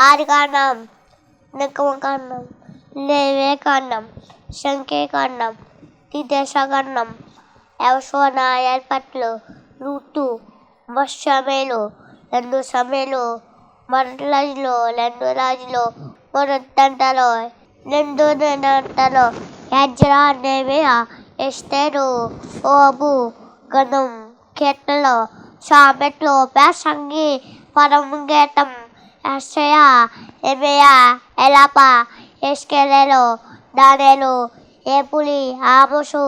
ఆదికాండం, నిర్గమకాండం, లేవియకాండం, సంఖ్యాకాండం, ద్వితీయోపదేశకాండం, యెహోషువ ఏర్పాట్లు, రూతు, సమూయేలు, 2 సమూయేలు, మొదటి రాజులు, 2 రాజులు, మొదటి దంతలో, 2 దంతలో, ఎజ్రా, నెహెమియా, ఎస్తేరు, యోబు, గణం, కీర్తనలు, సామెతలు, ప్రసంగి, పరమగీతం, యెషయా, యెరెమీయా, ఎలాప, యెహెజ్కేలు, దానియేలు, ఏబులి, ఆమోసు,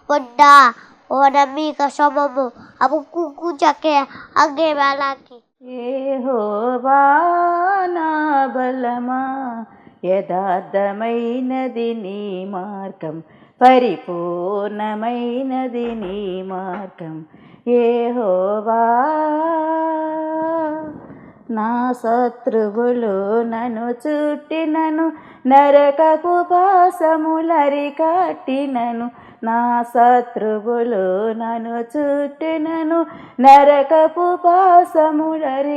హోద్యా, ఓనమీక, సోమము, హబక్కూకు, జకర్యా, హగ్గై, మలాకి. యెహోవా నా బలమా, యథార్థమైనది నీ మార్గం, పరిపూర్ణమైనది నీ మార్గం. యెహోవా నా శత్రువులు నన్ను చుట్టినను, నరకపు పాశములరికట్టినను. నా శత్రువులు నన్ను చుట్టినను, నరకపు పాశములరికట్టినను.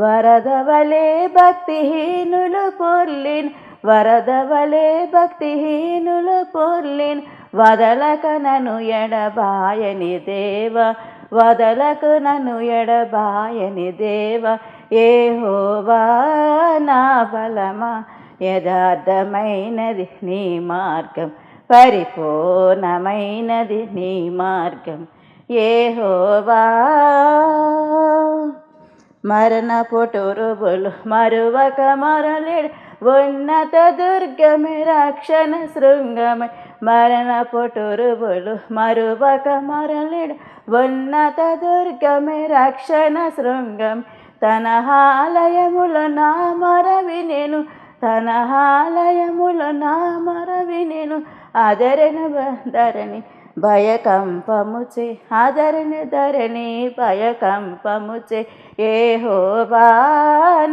వరద వలె భక్తిహీనులు పొర్లిన్, వరద వలె భక్తిహీనులు పొర్లిన్. వదలక నన్ను ఎడబాయని దేవ, వదలక నన్ను ఎడబాయని దేవ. యెహోవా నా బలమా, యథార్థమైనది నీ మార్గం, పరిపూర్ణమైనది నీ మార్గం. యెహోవా మరణ పొటురుబులు మరువక మరలేడు, ఉన్నత దుర్గమే రక్షణ శృంగమే. మరణ పొటురుబులు మరువక మరలేడు, ఉన్నత దుర్గమే రక్షణ శృంగం. తన ఆలయములో నా మొరవి నేను, తన ఆలయములో నా మొరవి నేను. ఆదరణ ధరణి భయకంపముచే, ఆదరణ ధరణి భయకంపముచే. యెహోవా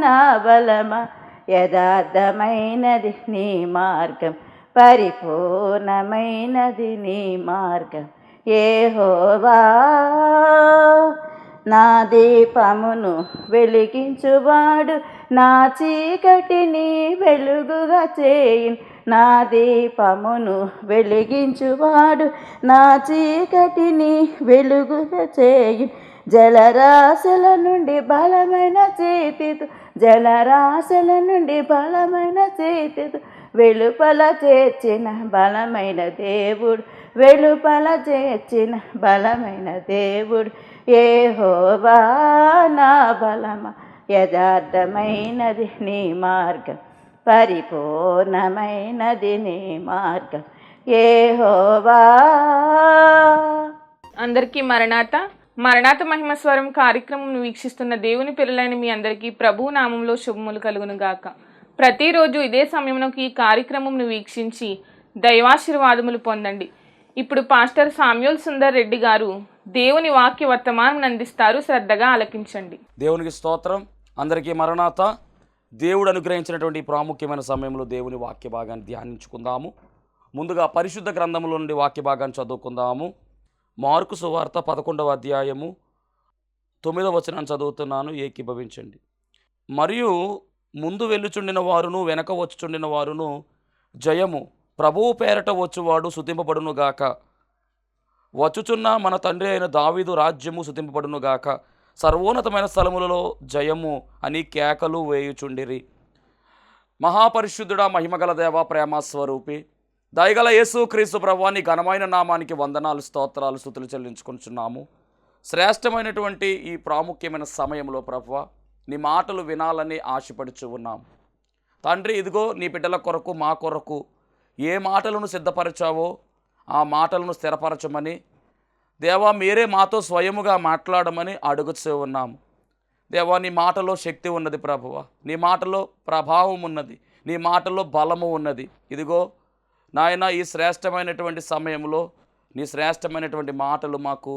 నా బలమా, యథార్థమైనది నీ మార్గం, పరిపూర్ణమైనది నీ మార్గం. యెహోవా నా దీపమును వెలిగించువాడు, నా చీకటిని వెలుగుగా చేయును. నా దీపమును వెలిగించువాడు, నా చీకటిని వెలుగుగా చేయును. జలరాశుల నుండి బలమైన చేతితో, జలరాశుల నుండి బలమైన చేతితో వెలుపల చేర్చిన బలమైన దేవుడు, వెలుపల చేర్చిన బలమైన దేవుడు. యెహోవా నా బలమా, యథార్థమైనది నీ మార్గం, పరిపూర్ణమైనది నీ మార్గం. యెహోవా. అందరికీ మరణాత మరణాత మహిమస్వరం కార్యక్రమం వీక్షిస్తున్న దేవుని పిల్లలైన మీ అందరికీ ప్రభు నామంలో శుభములు కలుగును గాక. ప్రతిరోజు ఇదే సమయంలోకి ఈ కార్యక్రమంను వీక్షించి దైవాశీర్వాదములు పొందండి. ఇప్పుడు పాస్టర్ సామ్యూల్ సుందర్ రెడ్డి గారు దేవుని వాక్య వర్తమానం అందిస్తారు. శ్రద్ధగా ఆలకించండి. దేవునికి స్తోత్రం. అందరికీ మరణాత. దేవుడు అనుగ్రహించినటువంటి ప్రాముఖ్యమైన సమయంలో దేవుని వాక్య భాగాన్ని ధ్యానించుకుందాము. ముందుగా పరిశుద్ధ గ్రంథంలో నుండి వాక్య భాగాన్ని చదువుకుందాము. మార్కు సువార్త 11వ అధ్యాయము 9వ వచనాన్ని చదువుతున్నాను, ఏకీభవించండి. మరియు ముందు వెళ్ళుచుండిన వారును వెనక వచ్చుచుండిన వారును జయము, ప్రభువు పేరట వచ్చువాడు స్తుతింపబడునుగాక, వచ్చుచున్న మన తండ్రి అయిన దావీదు రాజ్యము స్తుతింపబడునుగాక, సర్వోన్నతమైన స్థలములలో జయము అని కేకలు వేయుచుండిరి. మహాపరిశుద్ధుడా, మహిమగల దేవ, ప్రేమ స్వరూపి, దయగల యేసు క్రీస్తు ప్రభువా, నీ ఘనమైన నామానికి వందనాలు, స్తోత్రాలు, స్తుతులు చెల్లించుకుంటున్నాము. శ్రేష్టమైనటువంటి ఈ ప్రాముఖ్యమైన సమయంలో ప్రభువా, నీ మాటలు వినాలని ఆశపడుచు ఉన్నాము తండ్రి. ఇదిగో నీ బిడ్డల కొరకు, మా కొరకు ఏ మాటలను సిద్ధపరచావో ఆ మాటలను స్థిరపరచమని దేవా, మీరే మాతో స్వయముగా మాట్లాడమని అడుగుతూ ఉన్నాము. దేవా, నీ మాటలో శక్తి ఉన్నది ప్రభువా, నీ మాటలో ప్రభావం ఉన్నది, నీ మాటలో బలము ఉన్నది. ఇదిగో నాయన, ఈ శ్రేష్టమైనటువంటి సమయంలో నీ శ్రేష్టమైనటువంటి మాటలు మాకు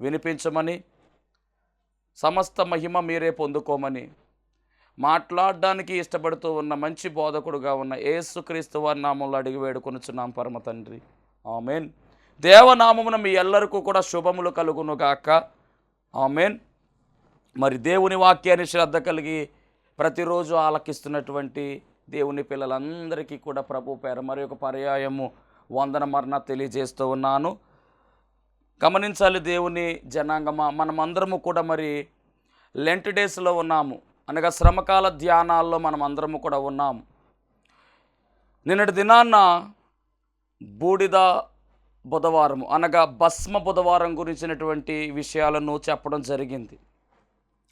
వినిపించమని, సమస్త మహిమ మీరే పొందుకోమని మాట్లాడడానికి ఇష్టపడుతూ ఉన్న మంచి బోధకుడుగా ఉన్న యేసుక్రీస్తు వారి నామంలో అడిగి వేడుకొనుచున్నాం పరమ తండ్రి, ఆమెన్. దేవనామమున మీ ఎల్లరికూ కూడా శుభములు కలుగునుగాక, ఆమెన్. మరి దేవుని వాక్యాన్ని శ్రద్ధ కలిగి ప్రతిరోజు ఆలకిస్తున్నటువంటి దేవుని పిల్లలందరికీ కూడా ప్రభు పేర మరి ఒక పర్యాయము వందన మరణ తెలియజేస్తూ ఉన్నాను. గమనించాలి దేవుని జనాంగమా, మనమందరము కూడా మరి లెంట్ డేస్లో ఉన్నాము, అనగా శ్రమకాల ధ్యానాల్లో మనమందరము కూడా ఉన్నాము. నిన్నటి దినాన్న బూడిద బుధవారం అనగా భస్మ బుధవారం గురించినటువంటి విషయాలను చెప్పడం జరిగింది.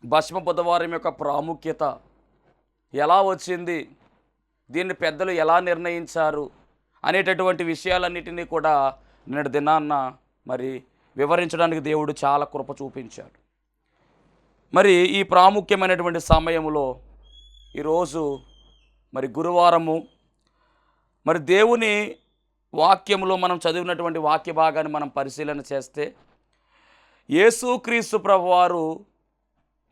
భస్మ బుధవారం యొక్క ప్రాముఖ్యత ఎలా వచ్చింది, దీన్ని పెద్దలు ఎలా నిర్ణయించారు అనేటటువంటి విషయాలన్నిటినీ కూడా నిన్నటి దినాన్న మరి వివరించడానికి దేవుడు చాలా కృప చూపించాడు. మరి ఈ ప్రాముఖ్యమైనటువంటి సమయంలో ఈరోజు మరి గురువారము, మరి దేవుని వాక్యంలో మనం చదివినటువంటి వాక్య భాగాన్ని మనం పరిశీలన చేస్తే యేసుక్రీస్తు ప్రభువారు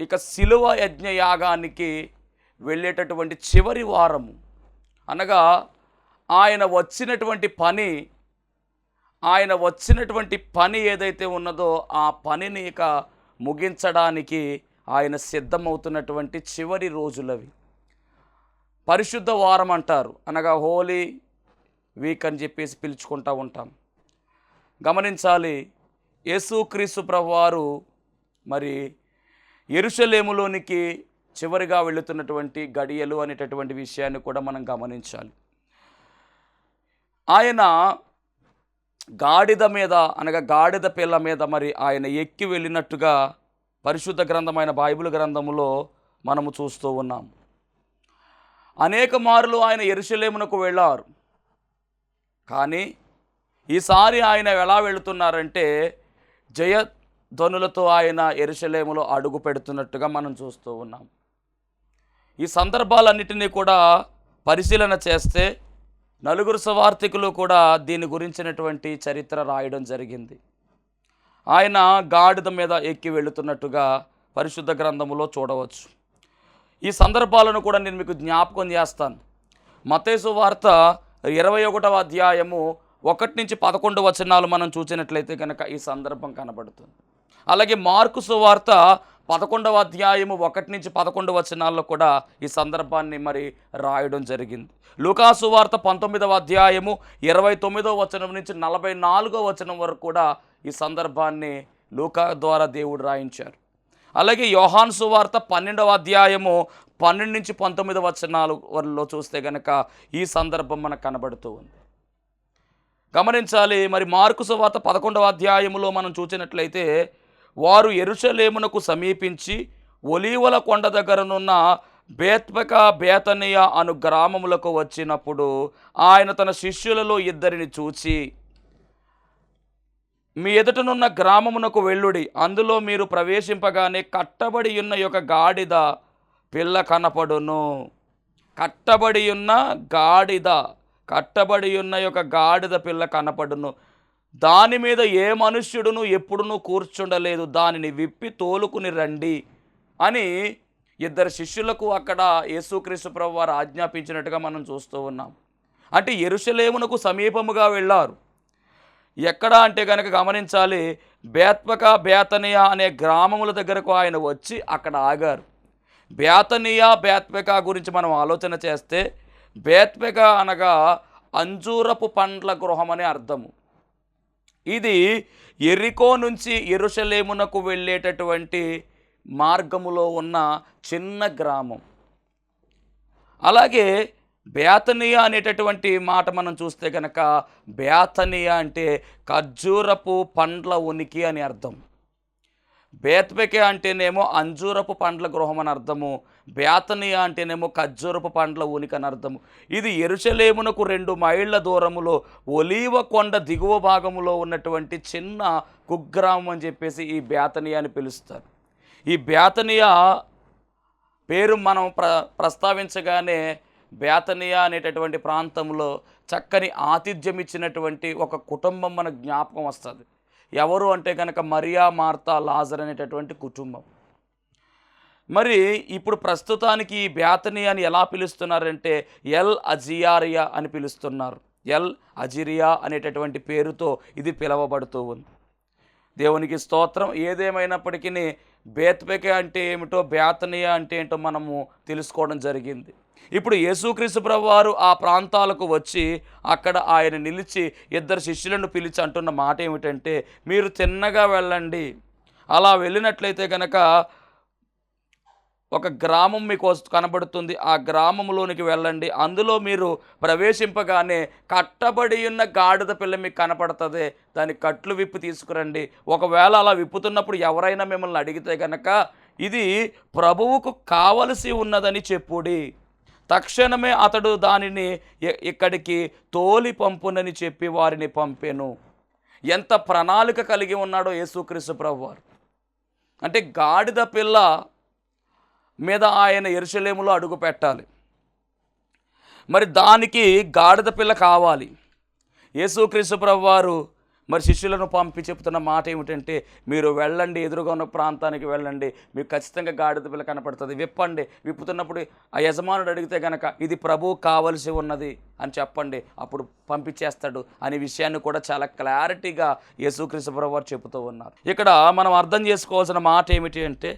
ఇక శిలువ యజ్ఞయాగానికి వెళ్ళేటటువంటి చివరి వారము, అనగా ఆయన వచ్చినటువంటి పని ఏదైతే ఉన్నదో ఆ పనిని ఇక ముగించడానికి ఆయన సిద్ధమవుతున్నటువంటి చివరి రోజులవి. పరిశుద్ధ వారం అంటారు, అనగా హోలీ వీక్ అని చెప్పేసి పిలుచుకుంటూ ఉంటాం. గమనించాలి, యేసుక్రీస్తు ప్రభువారు మరి యెరూషలేములోనికి చివరిగా వెళుతున్నటువంటి గడియలు అనేటటువంటి విషయాన్ని కూడా మనం గమనించాలి. ఆయన గాడిద మీద, అనగా గాడిద పిల్ల మీద మరి ఆయన ఎక్కి వెళ్ళినట్టుగా పరిశుద్ధ గ్రంథమైన బైబిల్ గ్రంథములో మనము చూస్తూ ఉన్నాం. అనేక మార్లు ఆయన యెరూషలేమునకు వెళ్ళారు, కానీ ఈసారి ఆయన ఎలా వెళుతున్నారంటే జయధ్వనులతో ఆయన యెరూషలేములో అడుగు పెడుతున్నట్టుగా మనం చూస్తూ ఉన్నాం. ఈ సందర్భాలన్నిటినీ కూడా పరిశీలన చేస్తే నలుగురు సువార్తికులు కూడా దీని గురించినటువంటి చరిత్ర రాయడం జరిగింది. ఆయన గాడిద మీద ఎక్కి వెళుతున్నట్టుగా పరిశుద్ధ గ్రంథములో చూడవచ్చు. ఈ సందర్భాలను కూడా నేను మీకు జ్ఞాపకం చేస్తాను. మత్తయి సువార్త 21వ అధ్యాయము 1-11 వచనాలు మనం చూసినట్లయితే కనుక ఈ సందర్భం కనబడుతుంది. అలాగే మార్కు సువార్త 11వ అధ్యాయము 1-11 వచనాల్లో కూడా ఈ సందర్భాన్ని మరి రాయడం జరిగింది. లూకా సువార్త 19వ అధ్యాయము 29వ వచనం నుంచి 44వ వచనం వరకు కూడా ఈ సందర్భాన్ని లూకా ద్వారా దేవుడు రాయించారు. అలాగే యోహాను సువార్త 12వ అధ్యాయము 12-19 వచనాలలో చూస్తే కనుక ఈ సందర్భం మనకు కనబడుతూ ఉంది. గమనించాలి, మరి మార్కు సువార్త 11వ అధ్యాయములో మనం చూసినట్లయితే వారు యెరూషలేమునకు సమీపించి ఒలీవల కొండ దగ్గరనున్న బేత్పక బేతనియ అను గ్రామములకు వచ్చినప్పుడు ఆయన తన శిష్యులలో 2 చూచి, మీ ఎదుటనున్న గ్రామమునకు వెళ్ళుడి, అందులో మీరు ప్రవేశింపగానే కట్టబడి ఉన్న యొక్క గాడిద పిల్ల కనపడును. కట్టబడి ఉన్న యొక్క గాడిద పిల్ల కనపడును. దాని మీద ఏ మనుష్యుడును ఎప్పుడునూ కూర్చుండలేదు, దానిని విప్పి తోలుకుని రండి అని 2 శిష్యులకు అక్కడ యేసుక్రీస్తు ప్రభువారు ఆజ్ఞాపించినట్టుగా మనం చూస్తూ ఉన్నాం. అంటే యెరూషలేమునకు సమీపముగా వెళ్ళారు. ఎక్కడ అంటే కనుక గమనించాలి, బేత్పక బేతనియా అనే గ్రామముల దగ్గరకు ఆయన వచ్చి అక్కడ ఆగారు. బేత్పక గురించి మనం ఆలోచన చేస్తే బేత్పక అనగా అంజూరపు పండ్ల గృహం అనే అర్థము. ఇది యెరికో నుంచి యెరూషలేమునకు వెళ్ళేటటువంటి మార్గములో ఉన్న చిన్న గ్రామం. అలాగే బేతనియా అనేటటువంటి మాట మనం చూస్తే కనుక బేతనియా అంటే ఖర్జూరపు పండ్ల ఉనికి అని అర్థం. బేత్పకే అంటేనేమో అంజూరపు పండ్ల గృహం అని అర్థము, బేతనియా అంటేనేమో ఖర్జూరపు పండ్ల ఉనికి అని అర్థము. ఇది యెరూషలేమునకు 2 మైళ్ళ దూరములో ఒలీవ కొండ దిగువ భాగములో ఉన్నటువంటి చిన్న కుగ్రామం అని చెప్పేసి ఈ బేతనియా అని పిలుస్తారు. ఈ బేతనియా పేరు మనం ప్రస్తావించగానే బేతనియా అనేటటువంటి ప్రాంతంలో చక్కని ఆతిథ్యం ఇచ్చినటువంటి ఒక కుటుంబం మనకు జ్ఞాపకం వస్తుంది. ఎవరు అంటే కనుక మరియా, మార్తా, లాజర్ అనేటటువంటి కుటుంబం. మరి ఇప్పుడు ప్రస్తుతానికి ఈ బేతనియాని ఎలా పిలుస్తున్నారంటే ఎల్ అజియారియా అని పిలుస్తున్నారు. ఎల్ అజిరియా అనేటటువంటి పేరుతో ఇది పిలువబడుతూ ఉంది. దేవునికి స్తోత్రం. ఏదేమైనప్పటికీ బేత్బెకే అంటే ఏమిటో, బేతనియా అంటే ఏంటో మనము తెలుసుకోవడం జరిగింది. ఇప్పుడు యేసుక్రీస్తు ప్రభువారు ఆ ప్రాంతాలకు వచ్చి అక్కడ ఆయన నిలిచి ఇద్దరు శిష్యులను పిలిచి అంటున్న మాట ఏమిటంటే, మీరు తిన్నగా వెళ్ళండి. అలా వెళ్ళినట్లయితే కనుక ఒక గ్రామం మీకు కనబడుతుంది. ఆ గ్రామంలోనికి వెళ్ళండి. అందులో మీరు ప్రవేశింపగానే కట్టబడి ఉన్న గాడిద పిల్ల మీకు కనపడుతుంది. దాని కట్లు విప్పి తీసుకురండి. ఒకవేళ అలా విప్పుతున్నప్పుడు ఎవరైనా మిమ్మల్ని అడిగితే కనుక ఇది ప్రభువుకు కావలసి ఉన్నదని చెప్పుడి. తక్షణమే అతడు దానిని ఇక్కడికి తోలి పంపునని చెప్పి వారిని పంపెను. ఎంత ప్రణాళిక కలిగి ఉన్నాడో యేసుక్రీస్తు ప్రభువారు. అంటే గాడిద పిల్ల మీద ఆయన యెరూషలేములో అడుగు పెట్టాలి. మరి దానికి గాడిద పిల్ల కావాలి. యేసుక్రీస్తు ప్రభువారు మరి శిష్యులను పంపి చెప్తున్న మాట ఏమిటంటే, మీరు వెళ్ళండి, ఎదురుగా ఉన్న ప్రాంతానికి వెళ్ళండి, మీకు ఖచ్చితంగా గాడిద పిల్ల కనపడుతుంది, విప్పండి. విప్పుతున్నప్పుడు ఆ యజమానుడు అడిగితే కనుక ఇది ప్రభువు కావలసి ఉన్నది అని చెప్పండి, అప్పుడు పంపించేస్తాడు అనే విషయాన్ని కూడా చాలా క్లారిటీగా యేసుక్రీస్తు ప్రభువారు చెబుతూ ఉన్నారు. ఇక్కడ మనం అర్థం చేసుకోవాల్సిన మాట ఏమిటి అంటే,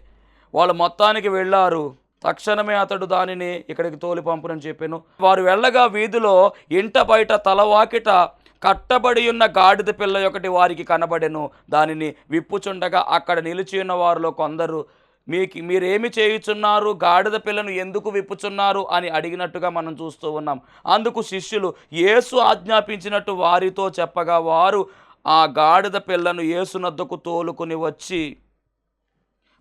వాళ్ళు మొత్తానికి వెళ్ళారు. తక్షణమే అతడు దానిని ఇక్కడికి తోలి పంపునని చెప్పాను. వారు వెళ్ళగా వీధిలో ఇంట బయట తలవాకిట కట్టబడి ఉన్న గాడిద పిల్ల ఒకటి వారికి కనబడెను. దానిని విప్పుచుండగా అక్కడ నిలిచి ఉన్న వారిలో కొందరు, మీరేమి చేయుచున్నారు, గాడిద పిల్లను ఎందుకు విప్పుచున్నారు అని అడిగినట్టుగా మనం చూస్తూ ఉన్నాం. అందుకు శిష్యులు యేసు ఆజ్ఞాపించినట్టు వారితో చెప్పగా వారు ఆ గాడిద పిల్లను యేసునద్దకు తోలుకుని వచ్చి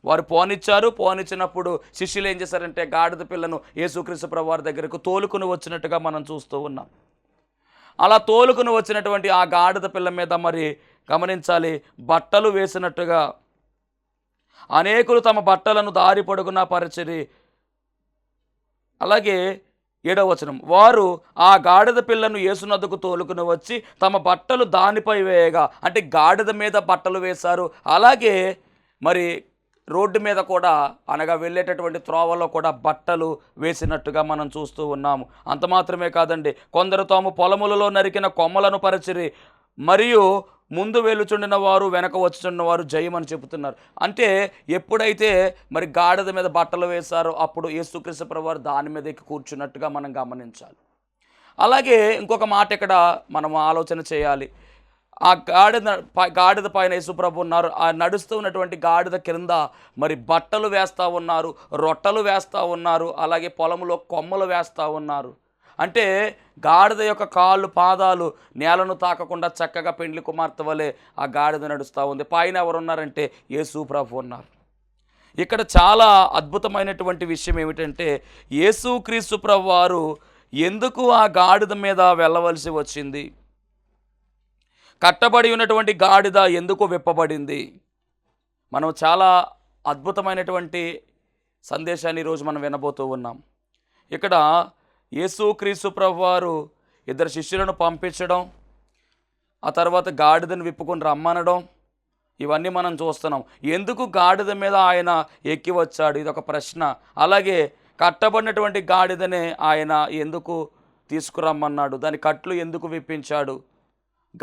వారు పోనిచ్చారు. పోనిచ్చినప్పుడు శిష్యులు ఏం చేశారంటే గాడిద పిల్లను యేసుక్రీస్తు ప్రభువారి దగ్గరకు తోలుకుని వచ్చినట్టుగా మనం చూస్తూ ఉన్నాం. అలా తోలుకుని వచ్చినటువంటి ఆ గాడిద పిల్ల మీద మరి గమనించాలి, బట్టలు వేసినట్టుగా అనేకులు తమ బట్టలను దారి పొడుగునా పరిచిరి. అలాగే 7వ వచనం, వారు ఆ గాడిద పిల్లను యేసునద్దకు తోలుకుని వచ్చి తమ బట్టలు దానిపై వేయగా, అంటే గాడిద మీద బట్టలు వేశారు. అలాగే మరి రోడ్డు మీద కూడా, అనగా వెళ్ళేటటువంటి త్రోవలో కూడా బట్టలు వేసినట్టుగా మనం చూస్తూ ఉన్నాము. అంత మాత్రమే కాదండి, కొందరు తాము పొలములలో నరికిన కొమ్మలను పరిచిరి, మరియు ముందు వెలుచుండిన వారు వెనక వచ్చుచున్న వారు జయమని చెబుతున్నారు. అంటే ఎప్పుడైతే మరి గాడిద మీద బట్టలు వేశారో అప్పుడు యేసుక్రీస్తు ప్రభువారు దాని మీద ఎక్కి కూర్చున్నట్టుగా మనం గమనించాలి. అలాగే ఇంకొక మాట ఇక్కడ మనం ఆలోచన చేయాలి. ఆ గాడిద పైన యేసుప్రభు ఉన్నారు. ఆ నడుస్తూ ఉన్నటువంటి గాడిద క్రింద మరి బట్టలు వేస్తూ ఉన్నారు, రొట్టెలు వేస్తూ ఉన్నారు, అలాగే పొలంలో కొమ్మలు వేస్తూ ఉన్నారు. అంటే గాడిద యొక్క కాళ్ళు పాదాలు నేలను తాకకుండా చక్కగా పెండ్లి కుమార్తె వలె ఆ గాడిద నడుస్తూ ఉంది. పైన ఎవరు ఉన్నారంటే యేసుప్రభు ఉన్నారు. ఇక్కడ చాలా అద్భుతమైనటువంటి విషయం ఏమిటంటే, యేసుక్రీస్తు ప్రభు వారు ఎందుకు ఆ గాడిద మీద వెళ్ళవలసి వచ్చింది, కట్టబడి ఉన్నటువంటి గాడిద ఎందుకు విప్పబడింది. మనం చాలా అద్భుతమైనటువంటి సందేశాన్ని ఈరోజు మనం వినబోతూ ఉన్నాం. ఇక్కడ యేసుక్రీస్తు ప్రభువారు ఇద్దరు శిష్యులను పంపించడం, ఆ తర్వాత గాడిదను విప్పుకొని రమ్మనడం, ఇవన్నీ మనం చూస్తున్నాం. ఎందుకు గాడిద మీద ఆయన ఎక్కి వచ్చాడు, ఇది ఒక ప్రశ్న. అలాగే కట్టబడినటువంటి గాడిదనే ఆయన ఎందుకు తీసుకురమ్మన్నాడు, దాని కట్లు ఎందుకు విప్పించాడు,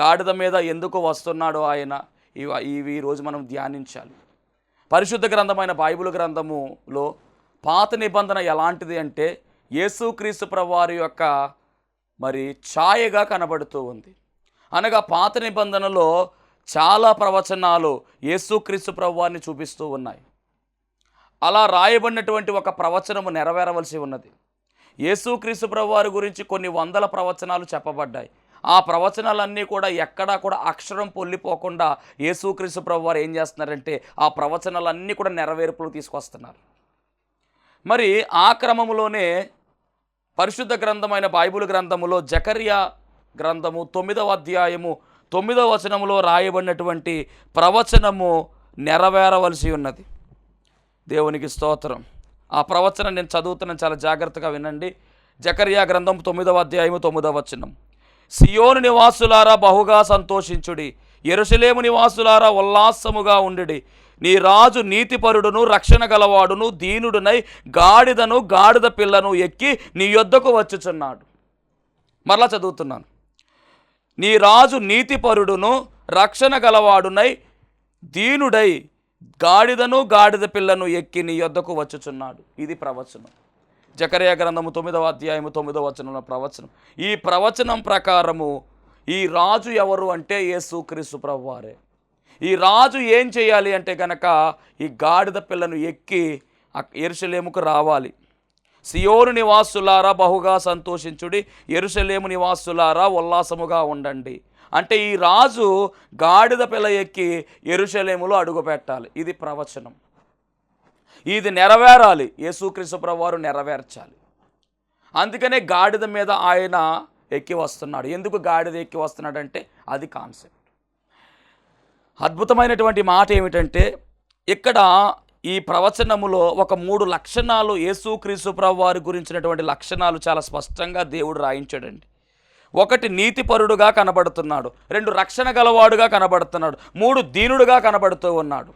గాడిద మీద ఎందుకు వస్తున్నాడు ఆయన, ఇవి ఈరోజు మనం ధ్యానించాలి. పరిశుద్ధ గ్రంథమైన బైబిల్ గ్రంథములో పాత నిబంధన ఎలాంటిది అంటే యేసుక్రీస్తు ప్రభువారి యొక్క మరి ఛాయగా కనబడుతూ ఉంది. అనగా పాత నిబంధనలో చాలా ప్రవచనాలు యేసుక్రీస్తు ప్రభువారిని చూపిస్తూ ఉన్నాయి. అలా రాయబడినటువంటి ఒక ప్రవచనము నెరవేరవలసి ఉన్నది. యేసుక్రీస్తు ప్రభువారి గురించి కొన్ని వందల ప్రవచనాలు చెప్పబడ్డాయి. ఆ ప్రవచనాలన్నీ కూడా ఎక్కడా కూడా అక్షరం పొల్లిపోకుండా యేసుక్రీస్తు ప్రభువారు ఏం చేస్తున్నారంటే ఆ ప్రవచనాలన్నీ కూడా నెరవేర్పులు తీసుకొస్తున్నారు. మరి ఆ క్రమంలోనే పరిశుద్ధ గ్రంథమైన బైబిల్ గ్రంథములో జకర్యా గ్రంథము 9వ అధ్యాయము 9వ వచనములో రాయబడినటువంటి ప్రవచనము నెరవేరవలసి ఉన్నది. దేవునికి స్తోత్రం. ఆ ప్రవచనం నేను చదువుతున్నాను, చాలా జాగ్రత్తగా వినండి. జకర్యా గ్రంథం 9వ అధ్యాయము 9వ వచనం, సియోను నివాసులారా బహుగా సంతోషించుడి, యెరూషలేము నివాసులారా ఉల్లాసముగా ఉండుడి. నీ రాజు నీతిపరుడును రక్షణ గలవాడును దీనుడునై గాడిదను గాడిద పిల్లను ఎక్కి నీ యొద్దకు వచ్చుచున్నాడు. మరలా చదువుతున్నాను. నీ రాజు నీతిపరుడును రక్షణ గలవాడునై దీనుడై గాడిదను గాడిద పిల్లను ఎక్కి నీ యొద్దకు వచ్చుచున్నాడు. ఇది ప్రవచనం. జకర్యా గ్రంథము 9వ అధ్యాయము 9వ వచనంలో ప్రవచనం. ఈ ప్రవచనం ప్రకారము ఈ రాజు ఎవరు అంటే యేసుక్రీస్తు ప్రభువారే. ఈ రాజు ఏం చేయాలి అంటే కనుక ఈ గాడిద పిల్లను ఎక్కి యెరూషలేముకు రావాలి. సియోను నివాసులారా బహుగా సంతోషించుడి, యెరూషలేము నివాసులారా ఉల్లాసముగా ఉండండి. అంటే ఈ రాజు గాడిద పిల్ల ఎక్కి యెరూషలేములో అడుగు పెట్టాలి. ఇది ప్రవచనం. ఇది నెరవేరాలి. యేసుక్రీస్తు ప్రభువారు నెరవేర్చాలి. అందుకనే గాడిద మీద ఆయన ఎక్కి వస్తున్నాడు. ఎందుకు గాడిద ఎక్కి వస్తున్నాడంటే అది కాన్సెప్ట్. అద్భుతమైనటువంటి మాట ఏమిటంటే ఇక్కడ ఈ ప్రవచనములో ఒక 3 లక్షణాలు, యేసుక్రీస్తు ప్రభువారి గురించినటువంటి లక్షణాలు చాలా స్పష్టంగా దేవుడు రాయించాడండి. 1 నీతిపరుడుగా కనబడుతున్నాడు, 2 రక్షణ గలవాడుగా కనబడుతున్నాడు, 3 దీనుడుగా కనబడుతూ ఉన్నాడు.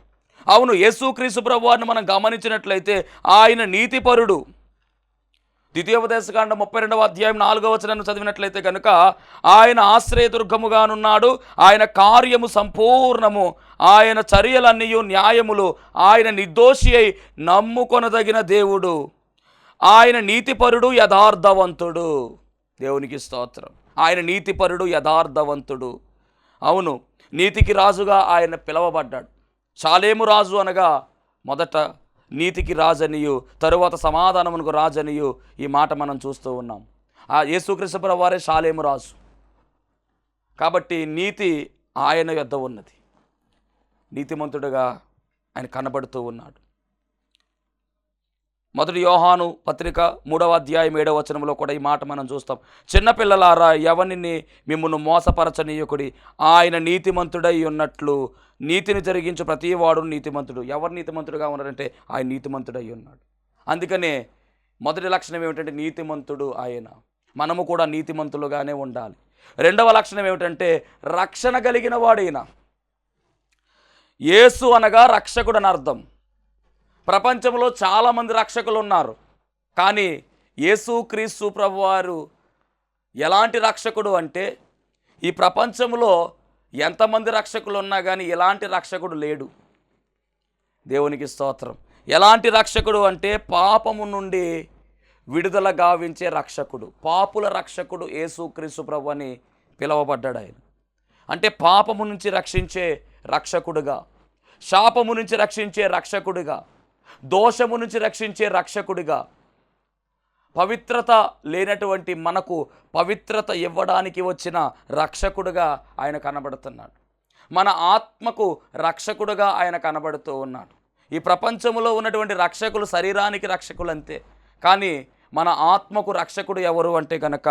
అవును, యేసుక్రీస్తు ప్రభువారిని మనం గమనించినట్లయితే ఆయన నీతిపరుడు. ద్వితీయోపదేశకాండం 32వ అధ్యాయం 4వ వచనాన్ని చదివినట్లయితే కనుక ఆయన ఆశ్రయదుర్గముగానున్నాడు, ఆయన కార్యము సంపూర్ణము, ఆయన చర్యలన్నీయు న్యాయములు, ఆయన నిర్దోషి అయి నమ్ముకొనదగిన దేవుడు, ఆయన నీతిపరుడు యథార్థవంతుడు. దేవునికి స్తోత్రం. ఆయన నీతిపరుడు యథార్థవంతుడు. అవును, నీతికి రాజుగా ఆయన పిలవబడ్డాడు. షాలేము రాజు అనగా మొదట నీతికి రాజనియు, తరువాత సమాధానమునకు రాజనియు ఈ మాట మనం చూస్తూ ఉన్నాం. ఆ యేసుక్రీస్తు ప్రభువారే షాలేము రాజు. కాబట్టి నీతి ఆయన యొద్ద ఉన్నది. నీతిమంతుడుగా ఆయన కనబడుతూ ఉన్నాడు. 1 యోహాను పత్రిక 3వ అధ్యాయం 7వ వచనంలో కూడా ఈ మాట మనం చూస్తాం. చిన్నపిల్లలారా, ఎవరిని మిమ్మును మోసపరచనీయకుడి, ఆయన నీతిమంతుడై ఉన్నట్లు నీతిని జరిగించు ప్రతివాడు నీతిమంతుడు. ఎవరు నీతిమంతుడుగా ఉన్నారంటే ఆయన నీతిమంతుడై ఉన్నాడు. అందుకనే మొదటి లక్షణం ఏమిటంటే నీతిమంతుడు ఆయన. మనము కూడా నీతిమంతులుగానే ఉండాలి. 2వ లక్షణం ఏమిటంటే రక్షణ కలిగిన వాడైన. యేసు అనగా రక్షకుడు అని అర్థం. ప్రపంచంలో చాలామంది రక్షకులు ఉన్నారు, కానీ యేసుక్రీస్తు ప్రభువారు ఎలాంటి రక్షకుడు అంటే ఈ ప్రపంచంలో ఎంతమంది రక్షకులు ఉన్నా కానీ ఎలాంటి రక్షకుడు లేడు. దేవునికి స్తోత్రం. ఎలాంటి రక్షకుడు అంటే పాపము నుండి విడుదల గావించే రక్షకుడు, పాపుల రక్షకుడు యేసుక్రీస్తు ప్రభు అని పిలువబడ్డాడు ఆయన. అంటే పాపము నుంచి రక్షించే రక్షకుడుగా, శాపము నుంచి రక్షించే రక్షకుడిగా, దోషము నుంచి రక్షించే రక్షకుడిగా, పవిత్రత లేనటువంటి మనకు పవిత్రత ఇవ్వడానికి వచ్చిన రక్షకుడుగా ఆయన కనబడుతున్నాడు. మన ఆత్మకు రక్షకుడుగా ఆయన కనబడుతూ ఉన్నాడు. ఈ ప్రపంచంలో ఉన్నటువంటి రక్షకులు శరీరానికి రక్షకులు అంతే, కానీ మన ఆత్మకు రక్షకుడు ఎవరు అంటే కనుక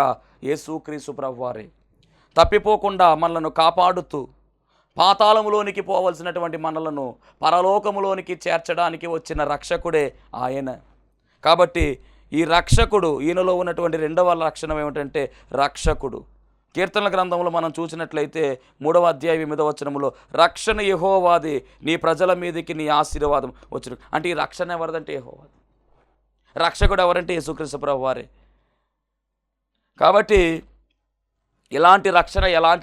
యేసుక్రీస్తు ప్రభువారే. తప్పిపోకుండా మనలను కాపాడుతూ పాతాళములోనికి పోవలసినటువంటి మనలను పరలోకములోనికి చేర్చడానికి వచ్చిన రక్షకుడే ఆయన. కాబట్టి ఈ రక్షకుడు, ఈయనలో ఉన్నటువంటి 2వ లక్షణం ఏమిటంటే రక్షకుడు. కీర్తనల గ్రంథంలో మనం చూసినట్లయితే 3వ అధ్యాయం 8వ వచనములో రక్షణ యెహోవాది, నీ ప్రజల మీదకి నీ ఆశీర్వాదం వచ్చును. అంటే ఈ రక్షణ ఎవరిదంటే యెహోవాది. రక్షకుడు ఎవరంటే యేసుక్రీస్తు ప్రభువారే. కాబట్టి ఎలాంటి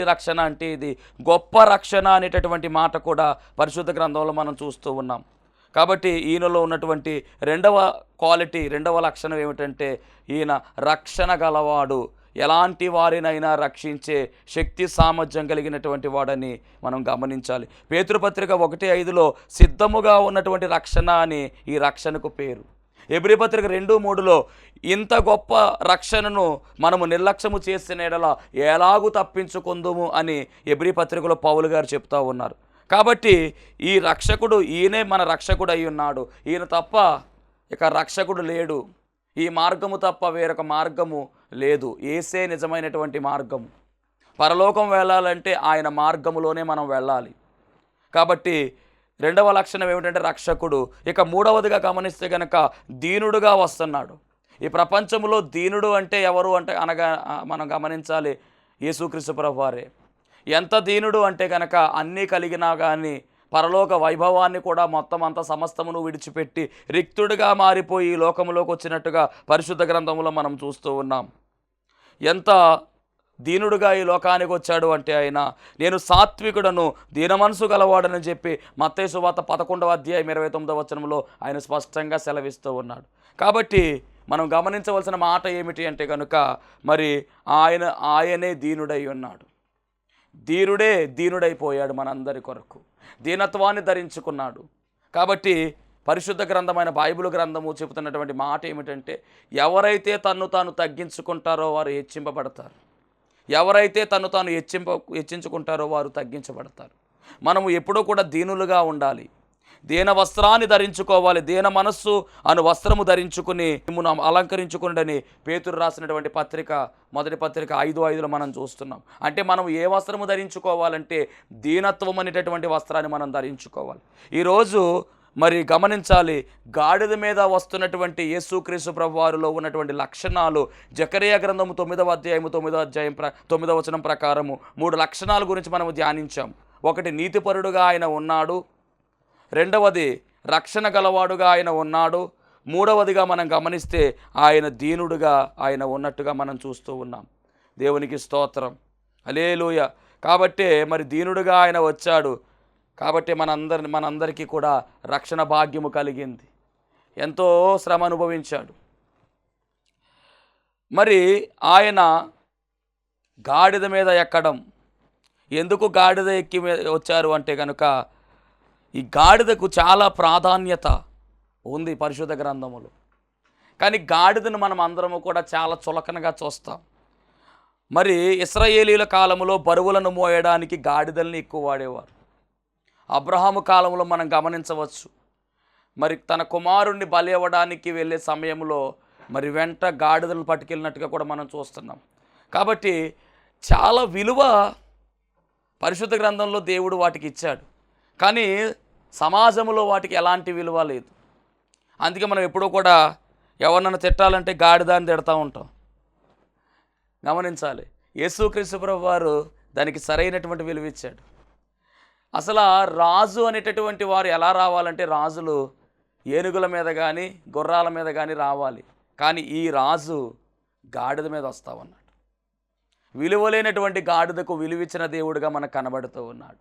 రక్షణ అంటే ఇది గొప్ప రక్షణ అనేటటువంటి మాట కూడా పరిశుద్ధ గ్రంథంలో మనం చూస్తూ ఉన్నాం. కాబట్టి ఈయనలో ఉన్నటువంటి 2వ క్వాలిటీ, 2వ లక్షణం ఏమిటంటే ఈయన రక్షణ గలవాడు, ఎలాంటి వారినైనా రక్షించే శక్తి సామర్థ్యం కలిగినటువంటి వాడని మనం గమనించాలి. పేతురుపత్రిక 1:5లో సిద్ధముగా ఉన్నటువంటి రక్షణ అని ఈ రక్షణకు పేరు. హెబ్రీ పత్రిక 2:3లో ఇంత గొప్ప రక్షణను మనము నిర్లక్ష్యము చేసిన ఎడల ఎలాగూ తప్పించుకుందుము అని హెబ్రీ పత్రికలో పౌలు గారు చెప్తా ఉన్నారు. కాబట్టి ఈ రక్షకుడు, ఈయనే మన రక్షకుడు అయి ఉన్నాడు. ఈయన తప్ప ఇక రక్షకుడు లేడు. ఈ మార్గము తప్ప వేరొక మార్గము లేదు. యేసే నిజమైనటువంటి మార్గము. పరలోకం వెళ్ళాలంటే ఆయన మార్గములోనే మనం వెళ్ళాలి. కాబట్టి 2వ లక్షణం ఏమిటంటే రక్షకుడు. ఇక 3వదిగా గమనిస్తే కనుక దీనుడుగా వస్తున్నాడు. ఈ ప్రపంచంలో దీనుడు అంటే ఎవరు అంటే అనగా మనం గమనించాలి, యేసుక్రీస్తు ప్రభువారే. ఎంత దీనుడు అంటే కనుక అన్నీ కలిగినా కానీ పరలోక వైభవాన్ని కూడా మొత్తం అంతా సమస్తమును విడిచిపెట్టి రిక్తుడిగా మారిపోయి ఈ లోకంలోకి వచ్చినట్టుగా పరిశుద్ధ గ్రంథంలో మనం చూస్తూ ఉన్నాం. ఎంత దీనుడుగా ఈ లోకానికి వచ్చాడు అంటే ఆయన నేను సాత్వికుడను దీన మనసు గలవాడని చెప్పి మత్తయి సువార్త 11వ అధ్యాయం 29వ వచనంలో ఆయన స్పష్టంగా సెలవిస్తూ ఉన్నాడు. కాబట్టి మనం గమనించవలసిన మాట ఏమిటి అంటే కనుక మరి ఆయనే దీనుడై ఉన్నాడు. దీనుడైపోయాడు మనందరి కొరకు, దీనత్వాన్ని ధరించుకున్నాడు. కాబట్టి పరిశుద్ధ గ్రంథమైన బైబిల్ గ్రంథము చెబుతున్నటువంటి మాట ఏమిటంటే ఎవరైతే తన్ను తాను తగ్గించుకుంటారో వారు హెచ్చింపబడతారు, ఎవరైతే తను తాను హెచ్చించుకుంటారో వారు తగ్గించబడతారు. మనము ఎప్పుడూ కూడా దీనులుగా ఉండాలి, దీన వస్త్రాన్ని ధరించుకోవాలి, దీన మనస్సు అను వస్త్రము ధరించుకుని మిమ్మును అలంకరించుకుని పేతురు రాసినటువంటి పత్రిక మొదటి పత్రిక 5:5 మనం చూస్తున్నాం. అంటే మనం ఏ వస్త్రము ధరించుకోవాలంటే దీనత్వం అనేటటువంటి వస్త్రాన్ని మనం ధరించుకోవాలి. ఈరోజు మరి గమనించాలి, గాడిద మీద వస్తున్నటువంటి యేసుక్రీస్తు ప్రభువారిలో ఉన్నటువంటి లక్షణాలు జకరియా గ్రంథము 9వ అధ్యాయం 9వ వచనం ప్రకారము 3 లక్షణాల గురించి మనము ధ్యానించాం. ఒకటి, నీతిపరుడుగా ఆయన ఉన్నాడు. రెండవది, రక్షణ గలవాడుగా ఆయన ఉన్నాడు. మూడవదిగా మనం గమనిస్తే ఆయన దీనుడుగా ఆయన ఉన్నట్టుగా మనం చూస్తూ ఉన్నాం. దేవునికి స్తోత్రం, హల్లెలూయ. కాబట్టే మరి దీనుడుగా ఆయన వచ్చాడు. కాబట్టి మనందరికీ కూడా రక్షణ భాగ్యము కలిగింది. ఎంతో శ్రమ అనుభవించాడు. మరి ఆయన గాడిద మీద ఎక్కడం, ఎందుకు గాడిద ఎక్కి వచ్చారు అంటే కనుక ఈ గాడిదకు చాలా ప్రాధాన్యత ఉంది పరిశుద్ధ గ్రంథములో. కానీ గాడిదను మనం అందరము కూడా చాలా చులకనగా చూస్తాం. మరి ఇశ్రాయేలీల కాలంలో బరువులను మోయడానికి గాడిదల్ని ఎక్కువ వాడేవారు. అబ్రహాము కాలంలో మనం గమనించవచ్చు, మరి తన కుమారుణ్ణి బలి ఇవ్వడానికి వెళ్ళే సమయంలో మరి వెంట గాడిదలను పట్టుకెళ్ళినట్టుగా కూడా మనం చూస్తున్నాం. కాబట్టి చాలా విలువ పరిశుద్ధ గ్రంథంలో దేవుడు వాటికి ఇచ్చాడు. కానీ సమాజంలో వాటికి ఎలాంటి విలువ లేదు. అందుకే మనం ఎప్పుడూ కూడా ఎవరినైనా తిట్టాలంటే గాడిదాన్ని తిడతా ఉంటాం. గమనించాలి, యేసుక్రీస్తు ప్రభువు వారు దానికి సరైనటువంటి విలువ ఇచ్చాడు. అసలు రాజు అనేటటువంటి వారు ఎలా రావాలంటే రాజులు ఏనుగుల మీద కానీ గుర్రాల మీద కానీ రావాలి. కానీ ఈ రాజు గాడిద మీద వస్తామన్నాడు. విలువలేనటువంటి గాడిదకు విలువిచ్చిన దేవుడిగా మనకు కనబడుతూ ఉన్నాడు.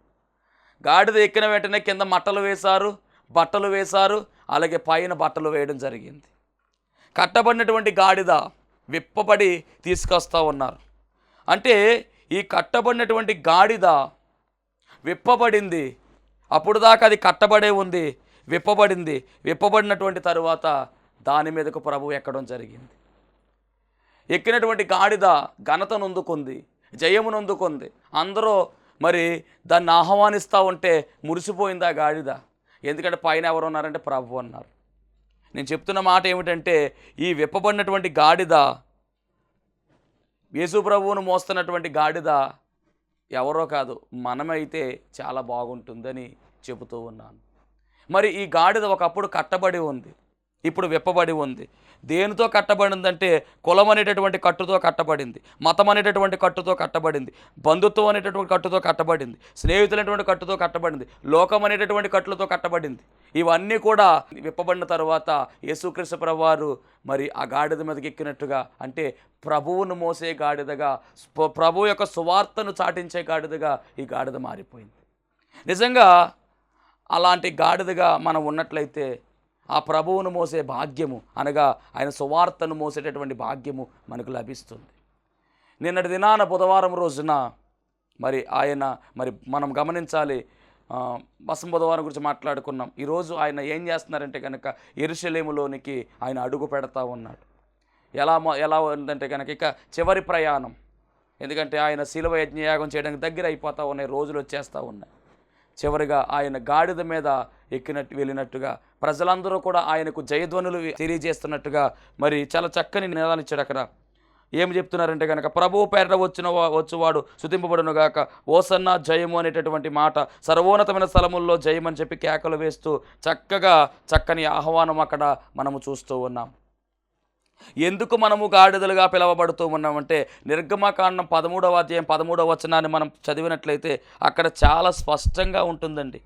గాడిద ఎక్కిన వెంటనే కింద మట్టలు వేశారు, బట్టలు వేశారు, అలాగే పైన బట్టలు వేయడం జరిగింది. కట్టబడినటువంటి గాడిద విప్పబడి తీసుకొస్తూ ఉన్నారు. అంటే ఈ కట్టబడినటువంటి గాడిద విప్పబడింది. అప్పుడు దాకా అది కట్టబడే ఉంది, విప్పబడింది. విప్పబడినటువంటి తరువాత దాని మీదకు ప్రభు ఎక్కడం జరిగింది. ఎక్కినటువంటి గాడిద ఘనతనందుకుంది, జయమునందుకుంది. అందరూ మరి దాన్ని ఆహ్వానిస్తూ ఉంటే మురిసిపోయింది ఆ గాడిద. ఎందుకంటే పైన ఎవరు ఉన్నారంటే ప్రభు అన్నారు. నేను చెప్తున్న మాట ఏమిటంటే ఈ విప్పబడినటువంటి గాడిద, యేసు ప్రభువును మోస్తున్నటువంటి గాడిద ఎవరో కాదు, మనమైతే చాలా బాగుంటుందని చెబుతూ ఉన్నాను. మరి ఈ గాడిద ఒకప్పుడు కట్టబడి ఉంది, ఇప్పుడు విప్పబడి ఉంది. దేనితో కట్టబడిందంటే కులం అనేటటువంటి కట్టుతో కట్టబడింది, మతం అనేటటువంటి కట్టుతో కట్టబడింది, బంధుత్వం అనేటటువంటి కట్టుతో కట్టబడింది, స్నేహితులైనటువంటి కట్టుతో కట్టబడింది, లోకం అనేటటువంటి కట్టులతో కట్టబడింది. ఇవన్నీ కూడా విప్పబడిన తర్వాత యేసుక్రీస్తు ప్రభువారు మరి ఆ గాడిద మీదకి ఎక్కినట్టుగా, అంటే ప్రభువును మోసే గాడిదగా, ప్రభు యొక్క సువార్తను చాటించే గాడిదగా ఈ గాడిద మారిపోయింది. నిజంగా అలాంటి గాడిదగా మనం ఉన్నట్లయితే ఆ ప్రభువును మోసే భాగ్యము, అనగా ఆయన సువార్తను మోసేటటువంటి భాగ్యము మనకు లభిస్తుంది. నిన్నటి దినాన బుధవారం రోజున మరి మనం గమనించాలి, బుధవారం గురించి మాట్లాడుకున్నాం. ఈరోజు ఆయన ఏం చేస్తున్నారంటే కనుక యెరూషలేములోనికి ఆయన అడుగు పెడతా ఉన్నాడు. ఎలా ఉందంటే కనుక ఇక చివరి ప్రయాణం. ఎందుకంటే ఆయన శిలువ యజ్ఞయాగం చేయడానికి దగ్గర అయిపోతూ ఉన్నాయి, రోజులు వచ్చేస్తూ ఉన్నాయి. చివరిగా ఆయన గాడిద మీద వెళ్ళినట్టుగా ప్రజలందరూ కూడా ఆయనకు జయధ్వనులు తెలియజేస్తున్నట్టుగా మరి చాలా చక్కని నినాదాలు ఇచ్చాడు. అక్కడ ఏమి చెప్తున్నారంటే కనుక ప్రభువు పేరట వచ్చువాడు స్తుతింపబడును గాక, ఓసన్న జయము అనేటటువంటి మాట, సర్వోన్నతమైన స్థలముల్లో జయమని చెప్పి కేకలు వేస్తూ చక్కని ఆహ్వానం అక్కడ మనము చూస్తూ ఉన్నాం. ఎందుకు మనము గాడిదలుగా పిలవబడుతూ ఉన్నామంటే నిర్గమకాండం 13వ అధ్యాయం 13వ వచనాన్ని మనం చదివినట్లయితే అక్కడ చాలా స్పష్టంగా ఉంటుందండి.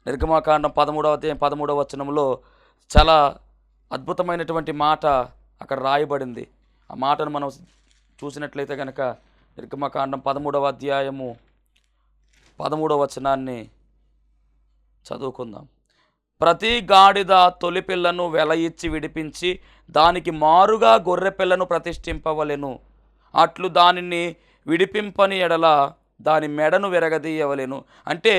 నిర్గమకాండం 13వ అధ్యాయం 13వ వచనంలో చాలా అద్భుతమైనటువంటి మాట అక్కడ రాయబడింది. ఆ మాటను మనం చూసినట్లయితే కనుక నిర్గమకాండం 13వ అధ్యాయము 13వ వచనాన్ని చదువుకుందాం. ప్రతి గాడిద తొలి పిల్లను వెల ఇచ్చి విడిపించి దానికి మారుగా గొర్రె పిల్లను ప్రతిష్ఠింపవలెను. అట్లు దానిని విడిపింపని ఎడల దాని మెడను విరగదీయవలెను. అంటే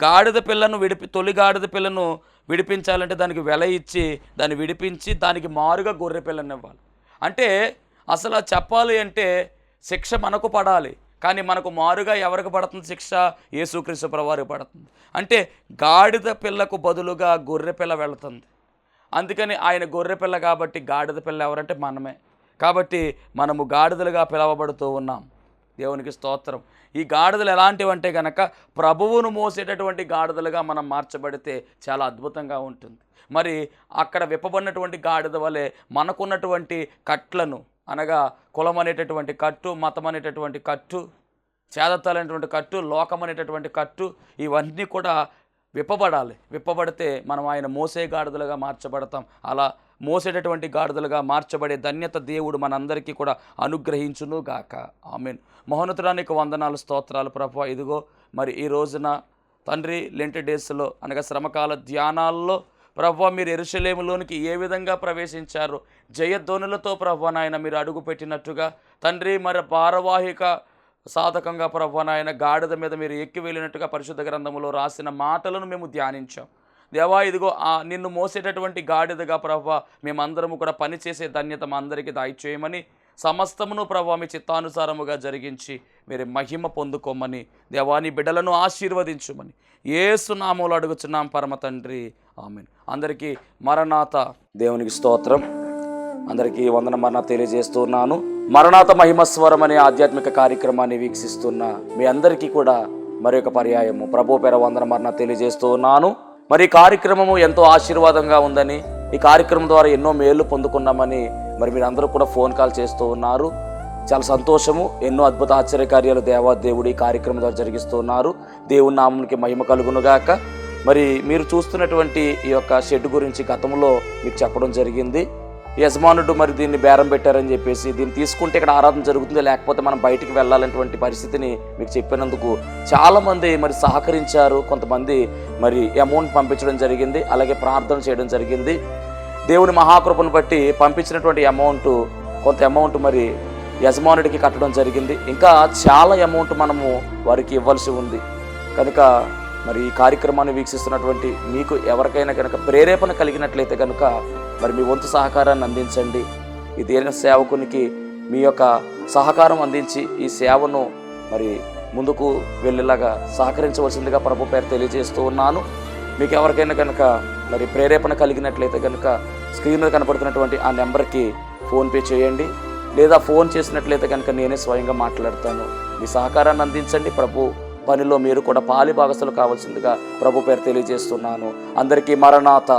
గాడిద పిల్లను తొలి గాడిద పిల్లను విడిపించాలంటే దానికి వెల ఇచ్చి దాన్ని విడిపించి దానికి మారుగా గొర్రె పిల్లను ఇవ్వాలి. అంటే అసలు చెప్పాలి అంటే శిక్ష మనకు పడాలి, కానీ మనకు మారుగా ఎవరికి పడుతుంది శిక్ష? యేసుక్రీస్తు ప్రభువారికి పడుతుంది. అంటే గాడిద పిల్లకు బదులుగా గొర్రె పిల్ల వెళుతుంది. అందుకని ఆయన గొర్రె పిల్ల కాబట్టి గాడిద పిల్ల ఎవరంటే మనమే. కాబట్టి మనము గాడిదలుగా పిలవబడుతూ ఉన్నాం. దేవునికి స్తోత్రం. ఈ గాడిదలు ఎలాంటివి అంటే కనుక ప్రభువును మోసేటటువంటి గాడిదలుగా మనం మార్చబడితే చాలా అద్భుతంగా ఉంటుంది. మరి అక్కడ విప్పబడినటువంటి గాడిద వలె మనకున్నటువంటి కట్లను, అనగా కులం అనేటటువంటి కట్టు, మతం అనేటటువంటి కట్టు, చేదత్తాలనేటువంటి కట్టు, లోకం అనేటటువంటి కట్టు, ఇవన్నీ కూడా విప్పబడాలి. విప్పబడితే మనం ఆయన మోసే గాడిదలుగా మార్చబడతాం. అలా మోసేటటువంటి గాడిదలుగా మార్చబడే ధన్యత దేవుడు మనందరికీ కూడా అనుగ్రహించును గాక. ఆమేన్. మహోన్నతుడానికి వందనాలు, స్తోత్రాలు ప్రభువా. ఇదిగో మరి ఈ రోజున తండ్రి లెంట్ డేస్లో అనగా శ్రమకాల ధ్యానాల్లో ప్రభువా మీరు యెరూషలేములోనికి ఏ విధంగా ప్రవేశించారు, జయధ్వనులతో ప్రభువా నాయన మీరు అడుగు పెట్టినట్టుగా తండ్రి మరి భారవాహిక సాధకంగా ప్రభువా నాయన గాడిద మీద మీరు ఎక్కి వెళ్ళినట్టుగా పరిశుద్ధ గ్రంథములో రాసిన మాటలను మేము ధ్యానించాం. దేవా ఇదిగో నిన్ను మోసేటటువంటి గాడిదగా ప్రభువా మేమందరము కూడా పనిచేసే ధన్యత మా అందరికీ దయచేయమని, సమస్తమును ప్రభువా మీ చిత్తానుసారముగా జరిగించి మీరు మహిమ పొందుకోమని, దేవాని బిడ్డలను ఆశీర్వదించుమని యేసు నామములో అడుగుచున్నాం పరమ తండ్రి. ఆమేన్. అందరికీ మరణాత. దేవునికి స్తోత్రం. అందరికీ వందన మరణాత తెలియజేస్తున్నాను. మరణాత మహిమస్వరం అనే ఆధ్యాత్మిక కార్యక్రమాన్ని వీక్షిస్తున్న మీ అందరికీ కూడా మరొక పర్యాయము ప్రభు పేర వందన మరణాత తెలియజేస్తూ ఉన్నాను. మరి ఈ కార్యక్రమము ఎంతో ఆశీర్వాదంగా ఉందని, ఈ కార్యక్రమం ద్వారా ఎన్నో మేలు పొందుకున్నామని మరి మీరు అందరూ కూడా ఫోన్ కాల్ చేస్తూ ఉన్నారు. చాలా సంతోషము. ఎన్నో అద్భుత ఆశ్చర్యకార్యాలు దేవాదేవుడు ఈ కార్యక్రమం ద్వారా జరిగిస్తూ ఉన్నారు. దేవుని నామమునికి మహిమ కలుగునుగాక. మరి మీరు చూస్తున్నటువంటి ఈ యొక్క షెడ్ గురించి గతంలో మీకు చెప్పడం జరిగింది. యజమానుడు మరి దీన్ని బేరం పెట్టారని చెప్పేసి, దీన్ని తీసుకుంటే ఇక్కడ ఆరాధన జరుగుతుంది, లేకపోతే మనం బయటికి వెళ్ళాలనేటువంటి పరిస్థితిని మీకు చెప్పినందుకు చాలామంది మరి సహకరించారు. కొంతమంది మరి అమౌంట్ పంపించడం జరిగింది, అలాగే ప్రార్థన చేయడం జరిగింది. దేవుని మహాకృపను బట్టి పంపించినటువంటి కొంత అమౌంట్ మరి యజమానుడికి కట్టడం జరిగింది. ఇంకా చాలా అమౌంట్ మనము వారికి ఇవ్వాల్సి ఉంది. కనుక మరి ఈ కార్యక్రమాన్ని వీక్షిస్తున్నటువంటి మీకు ఎవరికైనా కనుక ప్రేరేపణ కలిగినట్లయితే కనుక మరి మీ వంతు సహకారాన్ని అందించండి. ఈ దేని సేవకునికి మీ యొక్క సహకారం అందించి ఈ సేవను మరి ముందుకు వెళ్ళేలాగా సహకరించవలసిందిగా ప్రభు పేరు తెలియజేస్తూ ఉన్నాను. మీకు ఎవరికైనా కనుక మరి ప్రేరేపణ కలిగినట్లయితే కనుక స్క్రీన్ మీద కనపడుతున్నటువంటి ఆ నెంబర్కి ఫోన్పే చేయండి, లేదా ఫోన్ చేసినట్లయితే కనుక నేనే స్వయంగా మాట్లాడతాను. మీ సహకారాన్ని అందించండి. ప్రభు పనిలో మీరు కూడా పాలి భాగస్తులు కావాల్సిందిగా ప్రభు పేరు తెలియజేస్తున్నాను. అందరికీ మరణాత.